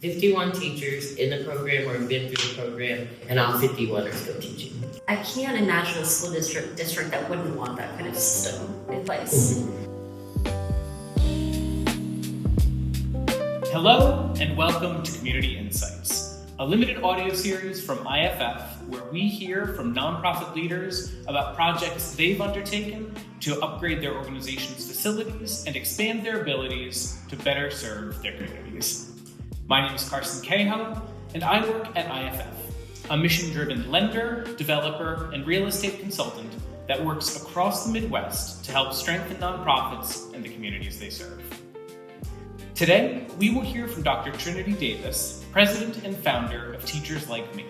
51 teachers in the program or have been through the program, and all 51 are still teaching. I can't imagine a school district that wouldn't want that kind of system in place. Hello, and welcome to Community InSites, a limited audio series from IFF where we hear from nonprofit leaders about projects they've undertaken to upgrade their organization's facilities and expand their abilities to better serve their communities. My name is Carson Cahill, and I work at IFF, a mission-driven lender, developer, and real estate consultant that works across the Midwest to help strengthen nonprofits and the communities they serve. Today, we will hear from Dr. Trinity Davis, president and founder of Teachers Like Me.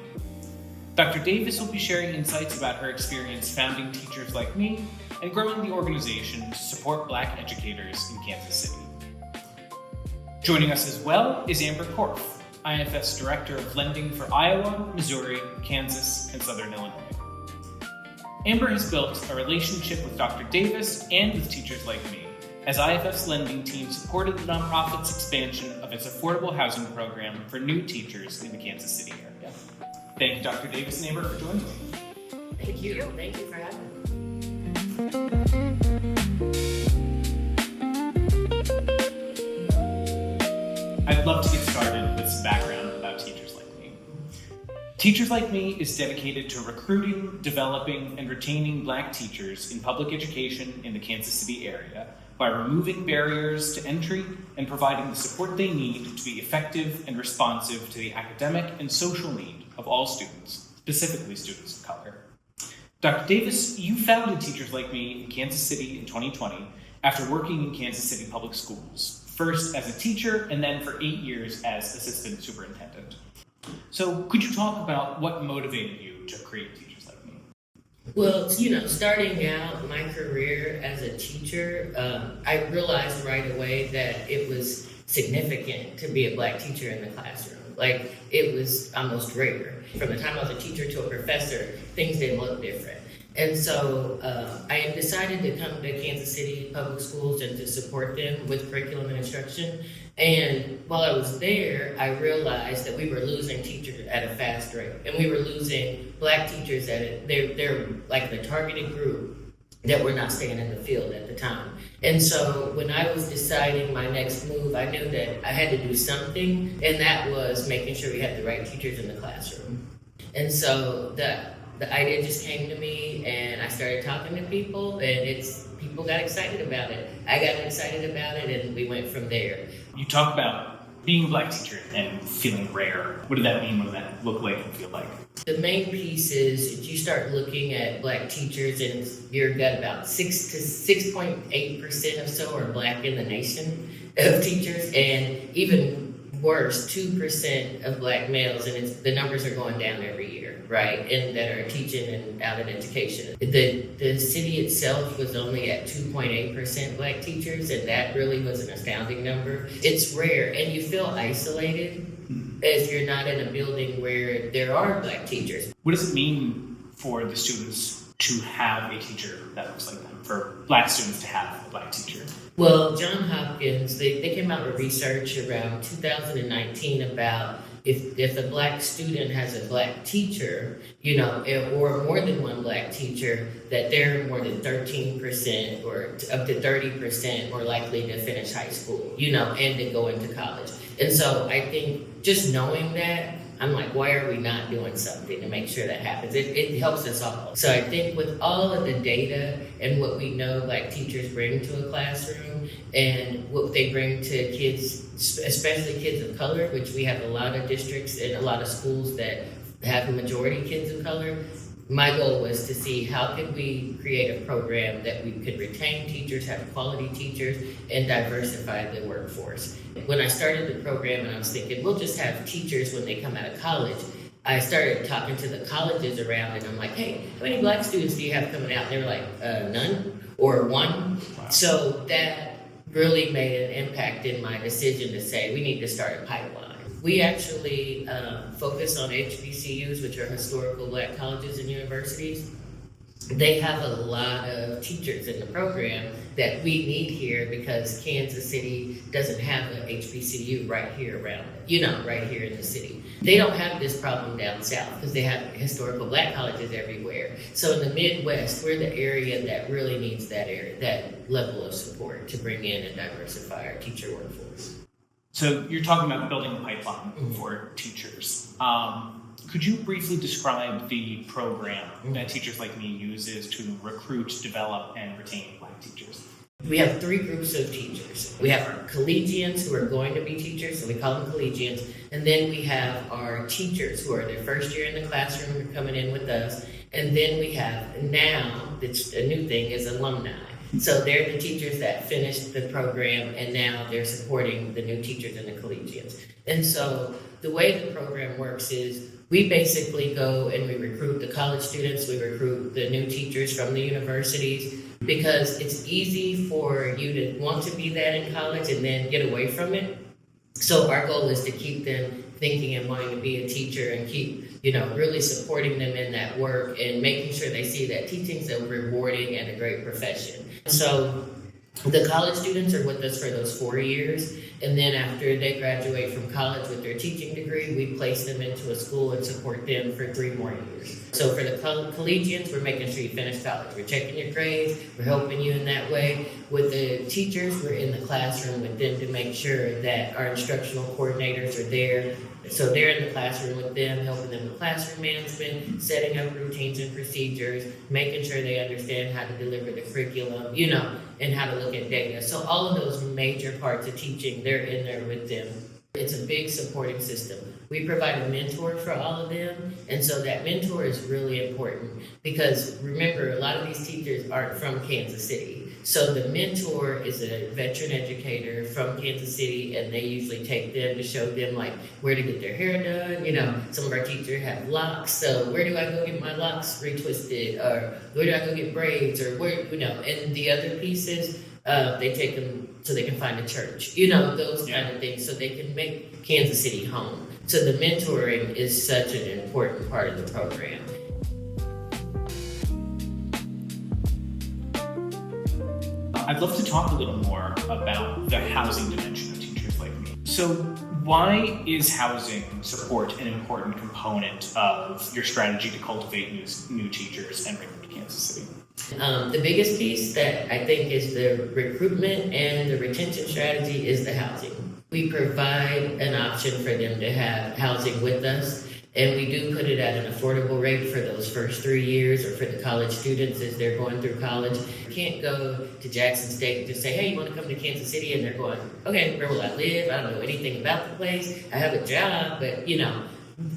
Dr. Davis will be sharing insights about her experience founding Teachers Like Me and growing the organization to support Black educators in Kansas City. Joining us as well is Amber Korf, IFF's Director of Lending for Iowa, Missouri, Kansas, and Southern Illinois. Amber has built a relationship with Dr. Davis and with Teachers Like Me, as IFF's lending team supported the nonprofit's expansion of its affordable housing program for new teachers in the Kansas City area. Thank you, Dr. Davis and Amber, for joining me. Thank you. Thank you for having me. I'd love to get started with some background about Teachers Like Me. Teachers Like Me is dedicated to recruiting, developing, and retaining Black teachers in public education in the Kansas City area by removing barriers to entry and providing the support they need to be effective and responsive to the academic and social need of all students, specifically students of color. Dr. Davis, you founded Teachers Like Me in Kansas City in 2020 after working in Kansas City public schools, first as a teacher and then for 8 years as assistant superintendent. So could you talk about what motivated you to create Teachers Like Me? Well, starting out my career as a teacher, I realized right away that it was significant to be a Black teacher in the classroom. Like, it was almost rare. From the time I was a teacher to a professor, things didn't look different. And so I decided to come to Kansas City public schools and to support them with curriculum and instruction. And while I was there, I realized that we were losing teachers at a fast rate. And we were losing Black teachers they're like the targeted group that were not staying in the field at the time. And so when I was deciding my next move, I knew that I had to do something, and that was making sure we had the right teachers in the classroom. And so the idea just came to me, and I started talking to people, and people got excited about it. I got excited about it, and we went from there. You talk about being a Black teacher and feeling rare. What did that mean? What did that look like and feel like? The main piece is you start looking at Black teachers, and you've got about 6.8% or so are Black in the nation of teachers, and even worse, 2% of Black males, and the numbers are going down every year, right? And that are teaching and out in education. The city itself was only at 2.8% Black teachers, and that really was an astounding number. It's rare, and you feel isolated if you're not in a building where there are Black teachers. What does it mean for the students to have a teacher that looks like them, for Black students to have a Black teacher? Well, Johns Hopkins, they came out with research around 2019 about if a Black student has a Black teacher, or more than one Black teacher, that they're more than 13% or up to 30% more likely to finish high school, and to go into college. And so I think just knowing that, I'm like, why are we not doing something to make sure that happens? It helps us all. So I think with all of the data and what we know Black teachers bring to a classroom and what they bring to kids, especially kids of color, which we have a lot of districts and a lot of schools that have a majority kids of color, my goal was to see how could we create a program that we could retain teachers, have quality teachers, and diversify the workforce. When I started the program and I was thinking, we'll just have teachers when they come out of college, I started talking to the colleges around, and I'm like, hey, how many Black students do you have coming out? And they were like, none or one. Wow. So that really made an impact in my decision to say we need to start a pipeline. We actually focus on HBCUs, which are historical Black colleges and universities. they have a lot of teachers in the program that we need here because Kansas City doesn't have an HBCU right here around, right here in the city. They don't have this problem down south because they have historical black colleges everywhere. So in the Midwest, we're the area that really needs that level of support to bring in and diversify our teacher workforce. So you're talking about building a pipeline for teachers. Could you briefly describe the program that Teachers Like Me uses to recruit, develop, and retain Black teachers? We have three groups of teachers. We have our collegians who are going to be teachers, so we call them collegians. And then we have our teachers who are their first year in the classroom and coming in with us. And then we have now, it's a new thing, is alumni. So they're the teachers that finished the program and now they're supporting the new teachers and the collegians. And so the way the program works is we basically go and we recruit the college students, we recruit the new teachers from the universities, because it's easy for you to want to be that in college and then get away from it. So our goal is to keep them thinking and wanting to be a teacher and keep, really supporting them in that work and making sure they see that teaching's a rewarding and a great profession. So the college students are with us for those 4 years, and then after they graduate from college with their teaching degree, we place them into a school and support them for 3 more years. So for the collegians, we're making sure you finish college. We're checking your grades, we're helping you in that way. With the teachers, we're in the classroom with them to make sure that our instructional coordinators are there. So they're in the classroom with them, helping them with classroom management, setting up routines and procedures, making sure they understand how to deliver the curriculum, and how to look at data. So all of those major parts of teaching, they're in there with them. It's a big supporting system. We provide a mentor for all of them, and so that mentor is really important because remember, a lot of these teachers aren't from Kansas City. So the mentor is a veteran educator from Kansas City, and they usually take them to show them like where to get their hair done. Some of our teachers have locks, so where do I go get my locks retwisted, or where do I go get braids, or where, and the other pieces, they take them so they can find a church, those kind of things, so they can make Kansas City home. So the mentoring is such an important part of the program. I'd love to talk a little more about the housing dimension of Teachers Like Me. So why is housing support an important component of your strategy to cultivate new teachers and bring them to Kansas City? The biggest piece that I think is the recruitment and the retention strategy is the housing. We provide an option for them to have housing with us, and we do put it at an affordable rate for those first 3 years or for the college students as they're going through college. You can't go to Jackson State and just say, hey, you want to come to Kansas City? And they're going, okay, where will I live? I don't know anything about the place. I have a job, but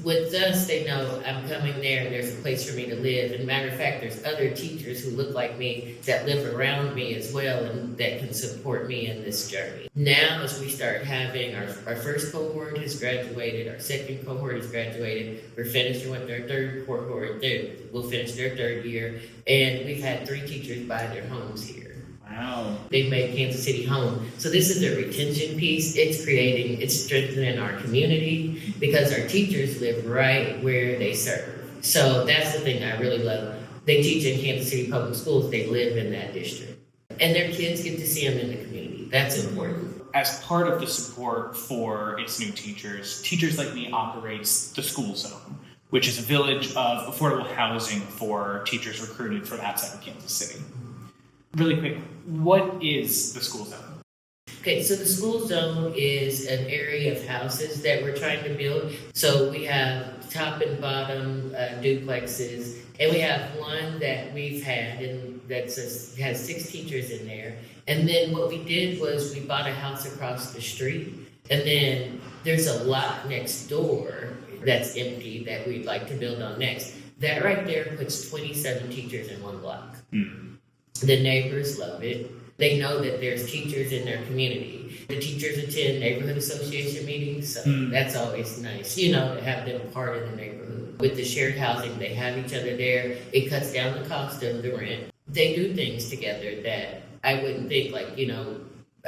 with us, they know I'm coming there and there's a place for me to live. And matter of fact, there's other teachers who look like me that live around me as well and that can support me in this journey. Now, as we start having our first cohort has graduated, our second cohort has graduated, we're finishing with our third cohort, we'll finish their 3rd year, and we've had 3 teachers buy their homes here. Wow. They've made Kansas City home. So this is the retention piece. It's strengthening our community because our teachers live right where they serve. So that's the thing I really love. They teach in Kansas City Public Schools. They live in that district. And their kids get to see them in the community. That's important. As part of the support for its new teachers, Teachers Like Me operates the School Zone, which is a village of affordable housing for teachers recruited from outside of Kansas City. Really quick, what is the School Zone? Okay, so the School Zone is an area of houses that we're trying to build. So we have top and bottom duplexes, and we have one that we've had, and has 6 teachers in there. And then what we did was we bought a house across the street, and then there's a lot next door that's empty that we'd like to build on next. That right there puts 27 teachers in one block. The neighbors love it. They know that there's teachers in their community. The teachers attend neighborhood association meetings, so that's always nice, to have them part of the neighborhood. With the shared housing, they have each other there. It cuts down the cost of the rent. They do things together that I wouldn't think,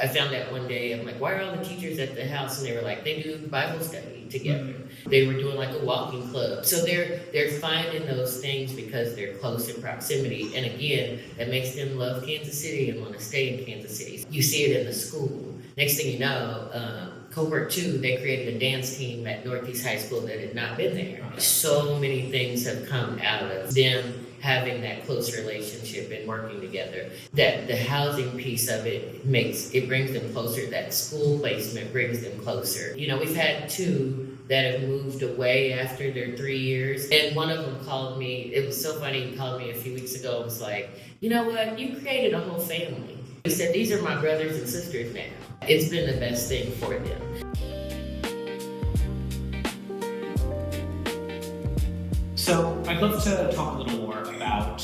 I found out one day, I'm like, why are all the teachers at the house? And they were like, they do Bible study together. They were doing like a walking club. So they're finding those things because they're close in proximity. And again, that makes them love Kansas City and want to stay in Kansas City. You see it in the school. Next thing you know, Cohort 2, they created a dance team at Northeast High School that had not been there. So many things have come out of them having that close relationship and working together. That the housing piece of it brings them closer. That school placement brings them closer. You know, we've had 2 that have moved away after their 3 years. And one of them called me. It was so funny. He called me a few weeks ago and was like, you know what? You created a whole family. He said, these are my brothers and sisters now. It's been the best thing for them. So I'd love to talk a little more about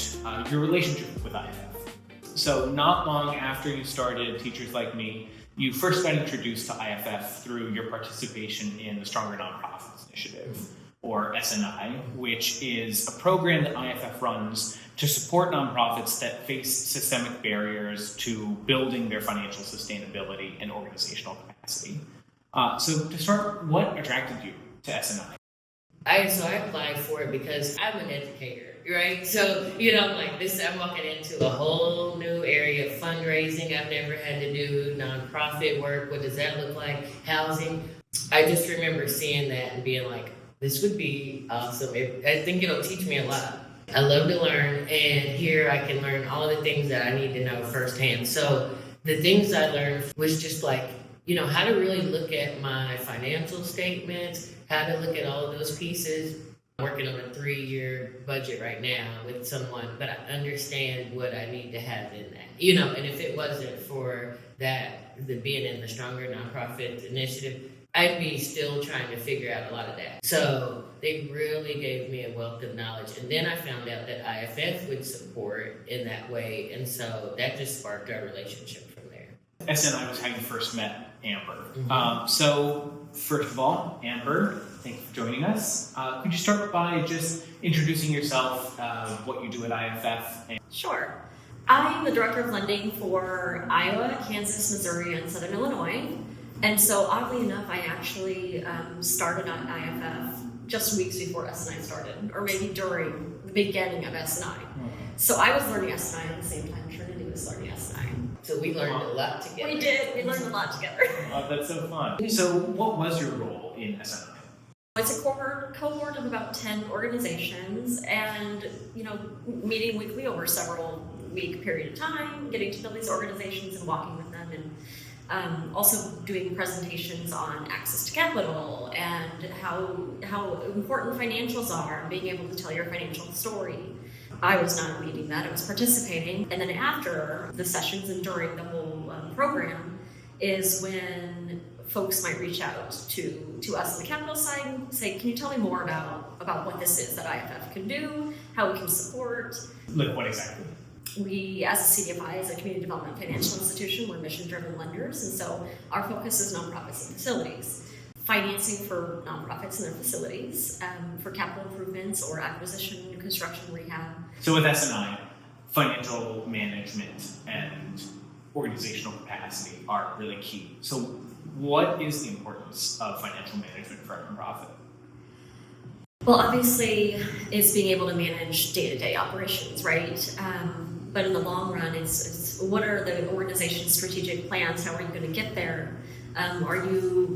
your relationship with IFF. So not long after you started Teachers Like Me, you first got introduced to IFF through your participation in the Stronger Nonprofits Initiative, or SNI, which is a program that IFF runs to support nonprofits that face systemic barriers to building their financial sustainability and organizational capacity. So to start, what attracted you to SNI? I applied for it because I'm an educator, right? So, you know, I'm walking into a whole new area of fundraising. I've never had to do nonprofit work. What does that look like? Housing. I just remember seeing that and being like, this would be awesome. I think it'll teach me a lot. I love to learn, and here I can learn all the things that I need to know firsthand. So the things I learned was just like, you know, how to really look at my financial statements, how to look at all of those pieces. I'm working on a 3-year budget right now with someone, but I understand what I need to have in that. You know, and if it wasn't for that, the being in the Stronger Nonprofit Initiative, I'd be still trying to figure out a lot of that. So they really gave me a wealth of knowledge. And then I found out that IFF would support in that way. And so that just sparked our relationship from there. SNI was how you first met Amber. Mm-hmm. So first of all, Amber, thank you for joining us. Could you start by just introducing yourself, what you do at IFF? Sure. I'm the Director of Lending for Iowa, Kansas, Missouri, and Southern Illinois. And so oddly enough, I actually started on IFF just weeks before SNI started, or maybe during the beginning of SNI. So I was learning SNI at the same time Trinity was learning SNI. So we learned a lot together. We did. We learned a lot together. Oh, that's so fun. So what was your role in SNI? It's a cohort of about 10 organizations, and you know, meeting weekly over several week period of time, getting to know these organizations and walking with them, and also doing presentations on access to capital and how important financials are, and being able to tell your financial story. I was not leading that, I was participating. And then after the sessions and during the whole program is when folks might reach out to us on the capital side and say, can you tell me more about what this is that IFF can do, how we can support? Like what exactly? We, as a CDFI, as a community development financial institution, we're mission-driven lenders, and so our focus is nonprofits and facilities. Financing for nonprofits and their facilities, for capital improvements or acquisition, new construction, rehab. So with SNI, financial management and organizational capacity are really key. So what is the importance of financial management for a nonprofit? Well, obviously, it's being able to manage day-to-day operations, right? But in the long run, it's what are the organization's strategic plans? How are you going to get there? Are you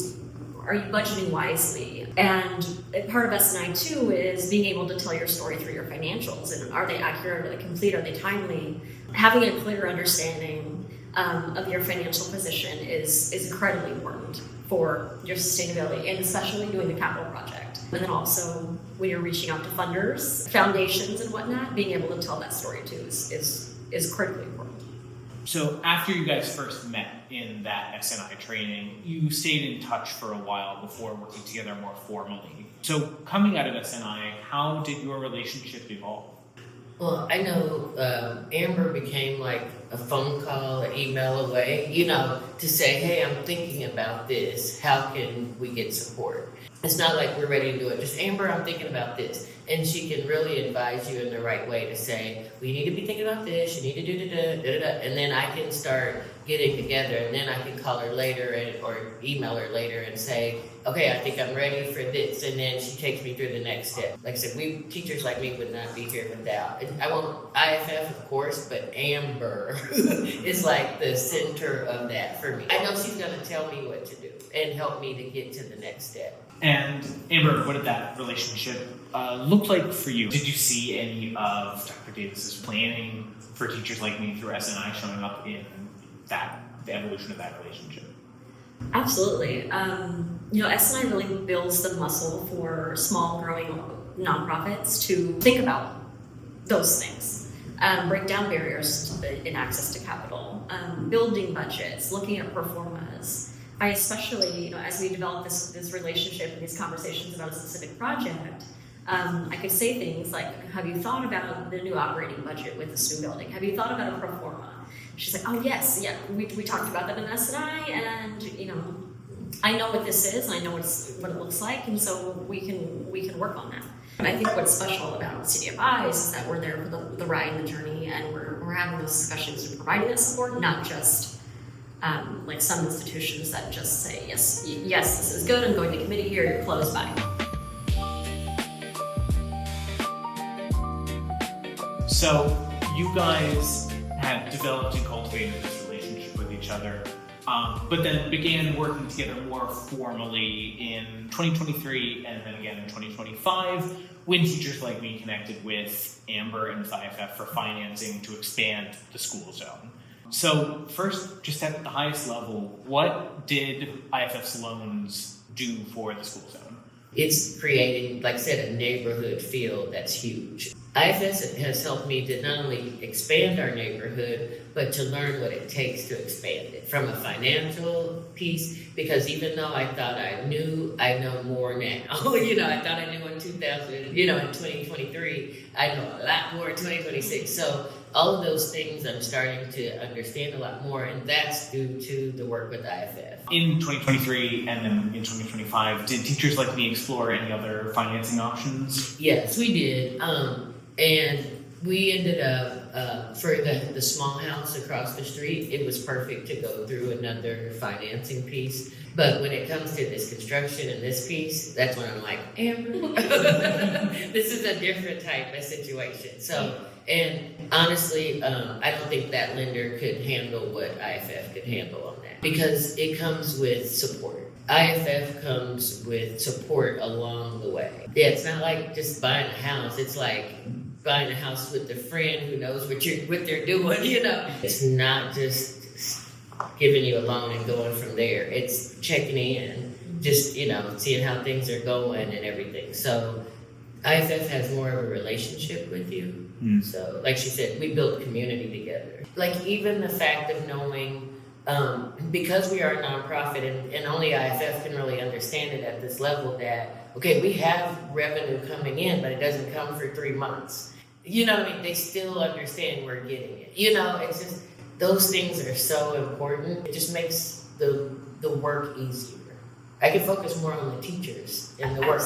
budgeting wisely? And part of SNI too is being able to tell your story through your financials. And are they accurate? Are they complete? Are they timely? Having a clear understanding of your financial position is incredibly important for your sustainability, and especially doing the capital project. And then also when you're reaching out to funders, foundations and whatnot, being able to tell that story too is critically important. So after you guys first met in that SNI training, you stayed in touch for a while before working together more formally. So coming out of SNI, how did your relationship evolve? Well, I know Amber became like a phone call, an email away, you know, to say, hey, I'm thinking about this. How can we get support? It's not like we're ready to do it. Just, Amber, I'm thinking about this. And she can really advise you in the right way to say, well, you need to be thinking about this, you need to do da-da. And then I can start getting together, and then I can call her later or email her later and say, okay, I think I'm ready for this. And then she takes me through the next step. Like I said, teachers like me would not be here without. I won't, IFF, of course, but Amber is like the center of that for me. I know she's going to tell me what to do and help me to get to the next step. And Amber, what did that relationship look like for you? Did you see any of Dr. Davis's planning for teachers like me through SNI showing up in the evolution of that relationship? Absolutely. SNI really builds the muscle for small growing nonprofits to think about those things, break down barriers in access to capital, building budgets, looking at performance. I especially, as we develop this relationship and these conversations about a specific project, I could say things like, have you thought about the new operating budget with this new building? Have you thought about a pro forma? She's like, oh yes, yeah, we talked about that in SNI, and I know what this is, and I know what it looks like, and so we can work on that. And I think what's special about CDFIs is that we're there for the ride and the journey, and we're having those discussions and providing that support, not just like some institutions that just say, yes, this is good, I'm going to committee here, you're closed, bye. So you guys had developed and cultivated this relationship with each other, but then began working together more formally in 2023 and then again in 2025 when Teachers Like Me connected with Amber and with IFF for financing to expand the school zone. So first, just at the highest level, what did IFF's loans do for the school zone? It's creating, like I said, a neighborhood feel that's huge. IFS has helped me to not only expand our neighborhood, but to learn what it takes to expand it from a financial piece, because even though I thought I knew, I know more now. I thought I knew in 2000, in 2023, I know a lot more in 2026. So all of those things I'm starting to understand a lot more, and that's due to the work with IFF. In 2023 and then in 2025, did Teachers Like Me explore any other financing options? Yes, we did. And we ended up, for the small house across the street, it was perfect to go through another financing piece. But when it comes to this construction and this piece, that's when I'm like, Amber, this is a different type of situation. So, and honestly, I don't think that lender could handle what IFF could handle on that, because it comes with support. IFF comes with support along the way. Yeah, it's not like just buying a house. It's like buying a house with a friend who knows what they're doing, It's not just giving you a loan and going from there. It's checking in, just, seeing how things are going and everything. So IFF has more of a relationship with you. So, like she said, we built community together. Like, even the fact of knowing, because we are a nonprofit and only IFF can really understand it at this level, that, okay, we have revenue coming in, but it doesn't come for 3 months. They still understand we're getting it. It's just, those things are so important. It just makes the work easier. I can focus more on the teachers and the work,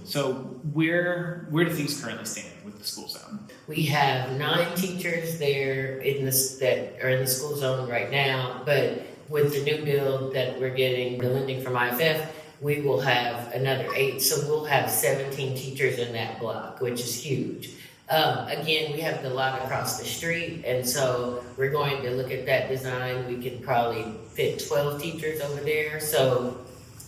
So where do things currently stand with the school zone? We have 9 teachers there that are in the school zone right now, but with the new build that we're getting, the lending from IFF, we will have another 8. So we'll have 17 teachers in that block, which is huge. Again, we have the lot across the street, and so we're going to look at that design. We could probably fit 12 teachers over there. So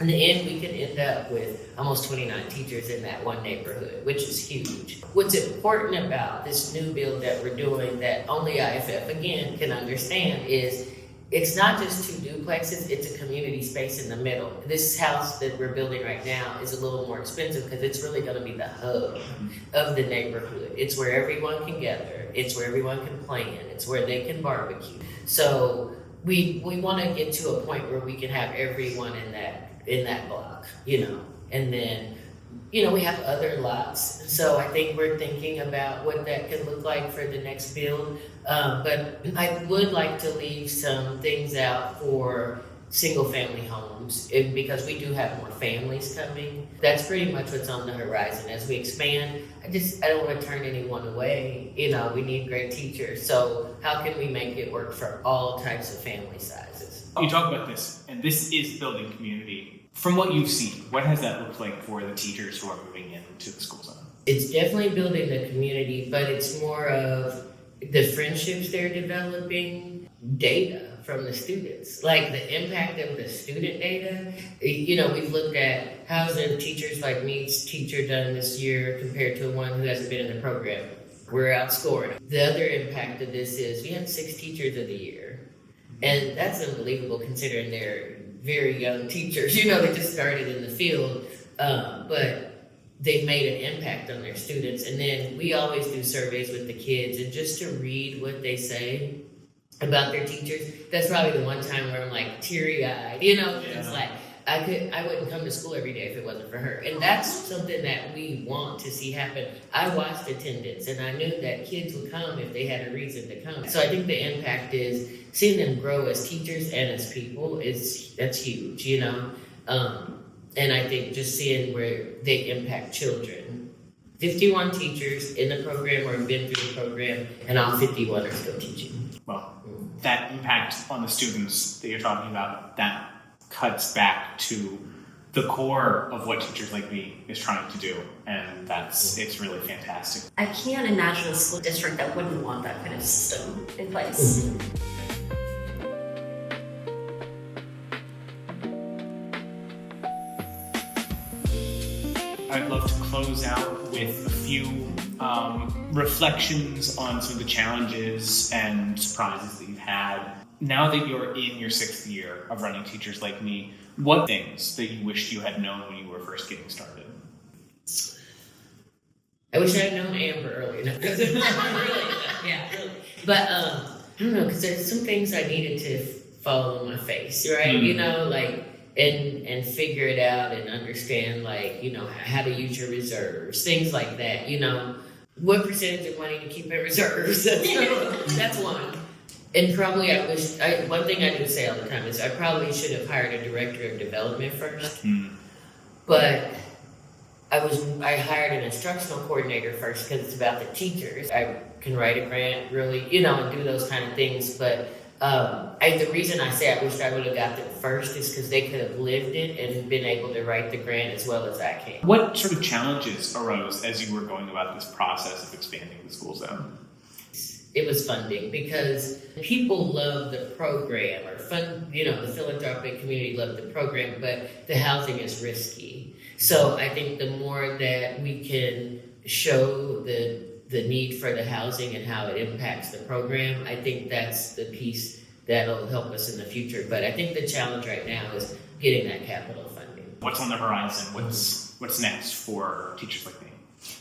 in the end, we could end up with almost 29 teachers in that one neighborhood, which is huge. What's important about this new build that we're doing that only IFF, again, can understand is it's not just 2 duplexes, it's a community space in the middle. This house that we're building right now is a little more expensive because it's really going to be the hub of the neighborhood. It's where everyone can gather. It's where everyone can plan. It's where they can barbecue. So we want to get to a point where we can have everyone in that block, and then, we have other lots. So I think we're thinking about what that could look like for the next build. But I would like to leave some things out for single-family homes, because we do have more families coming. That's pretty much what's on the horizon. As we expand, I don't want to turn anyone away. We need great teachers. So how can we make it work for all types of family sizes? You talk about this, and this is building community. From what you've seen, what has that looked like for the teachers who are moving into the school zone? It's definitely building the community, but it's more of the friendships they're developing, data from the students, like the impact of the student data. We've looked at how's a teachers like me's teacher done this year compared to one who hasn't been in the program. We're outscoring. The other impact of this is we had 6 teachers of the year, and that's unbelievable considering they're very young teachers. They just started in the field, but they've made an impact on their students. And then we always do surveys with the kids, and just to read what they say about their teachers, that's probably the one time where I'm like teary-eyed, It's like I wouldn't come to school every day if it wasn't for her. And that's something that we want to see happen. I watched attendance, and I knew that kids would come if they had a reason to come. So I think the impact is seeing them grow as teachers and as people that's huge, and I think just seeing where they impact children. 51 teachers in the program or have been through the program, and all 51 are still teaching. Well, that impact on the students that you're talking about, that cuts back to the core of what Teachers Like Me is trying to do, and it's really fantastic. I can't imagine a school district that wouldn't want that kind of system in place. Mm-hmm. I'd love to close out with a few reflections on some of the challenges and surprises that you've had. Now that you're in your 6th year of running Teachers Like Me, what things that you wished you had known when you were first getting started? I wish I had known Amber earlier. No, really. But I don't know, because there's some things I needed to fall on my face, right? And figure it out and understand, how to use your reserves, things like that. What percentage of money to keep in reserves? That's one. And probably one thing I do say all the time is I probably should have hired a director of development first. But I hired an instructional coordinator first because it's about the teachers. I can write a grant really, and do those kind of things. But the reason I say I wish I would have got them first is because they could have lived it and been able to write the grant as well as I can. What sort of challenges arose as you were going about this process of expanding the school zone? It was funding, because people love the program, or the philanthropic community loved the program, but the housing is risky. So I think the more that we can show the need for the housing and how it impacts the program, I think that's the piece that'll help us in the future. But I think the challenge right now is getting that capital funding. What's on the horizon? What's next for Teachers Like Me?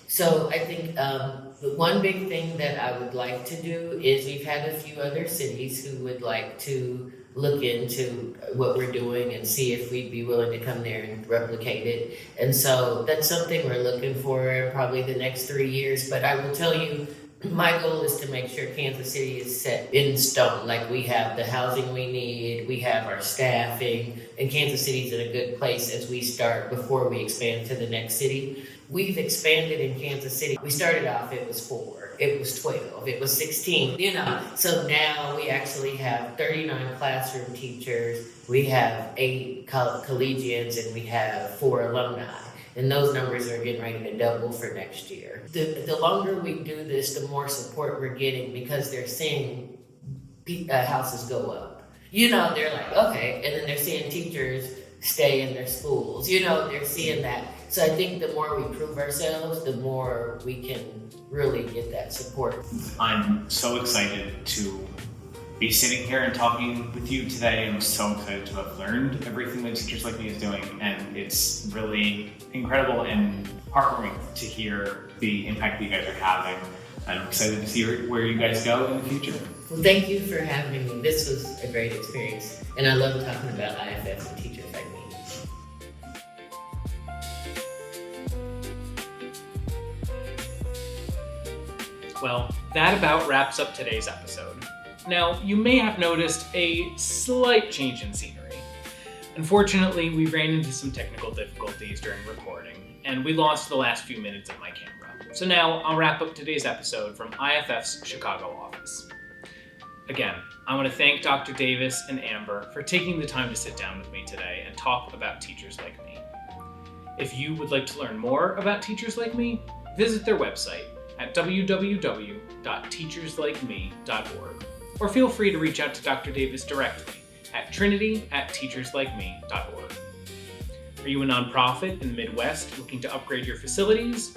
So I think the one big thing that I would like to do is we've had a few other cities who would like to look into what we're doing and see if we'd be willing to come there and replicate it. And so that's something we're looking for in probably the next 3 years. But I will tell you, my goal is to make sure Kansas City is set in stone. Like, we have the housing we need, we have our staffing, and Kansas City's in a good place as we start before we expand to the next city. We've expanded in Kansas City. We started off, it was 4, it was 12, it was 16, So now we actually have 39 classroom teachers, we have 8 collegians, and we have 4 alumni. And those numbers are getting ready to double for next year. The longer we do this, the more support we're getting, because they're seeing houses go up. They're like, okay, and then they're seeing teachers stay in their schools. They're seeing that. So I think the more we prove ourselves, the more we can really get that support. I'm so excited to be sitting here and talking with you today. I'm so excited to have learned everything that Teachers Like Me is doing, and it's really incredible and heartwarming to hear the impact that you guys are having. I'm excited to see where you guys go in the future. Well, thank you for having me. This was a great experience, and I love talking about IFF and Teachers Like Me. Well, that about wraps up today's episode. Now, you may have noticed a slight change in scenery. Unfortunately, we ran into some technical difficulties during recording, and we lost the last few minutes of my camera. So now I'll wrap up today's episode from IFF's Chicago office. Again, I want to thank Dr. Davis and Amber for taking the time to sit down with me today and talk about teachers like me. If you would like to learn more about Teachers Like Me, visit their website at www.teacherslikeme.org, or feel free to reach out to Dr. Davis directly at trinity@teacherslikeme.org. Are you a nonprofit in the Midwest looking to upgrade your facilities?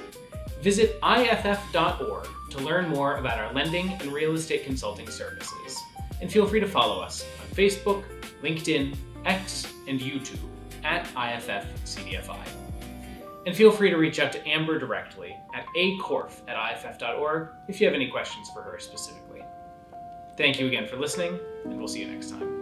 Visit iff.org to learn more about our lending and real estate consulting services. And feel free to follow us on Facebook, LinkedIn, X, and YouTube at IFFCDFI. And feel free to reach out to Amber directly at acorf@iff.org if you have any questions for her specifically. Thank you again for listening, and we'll see you next time.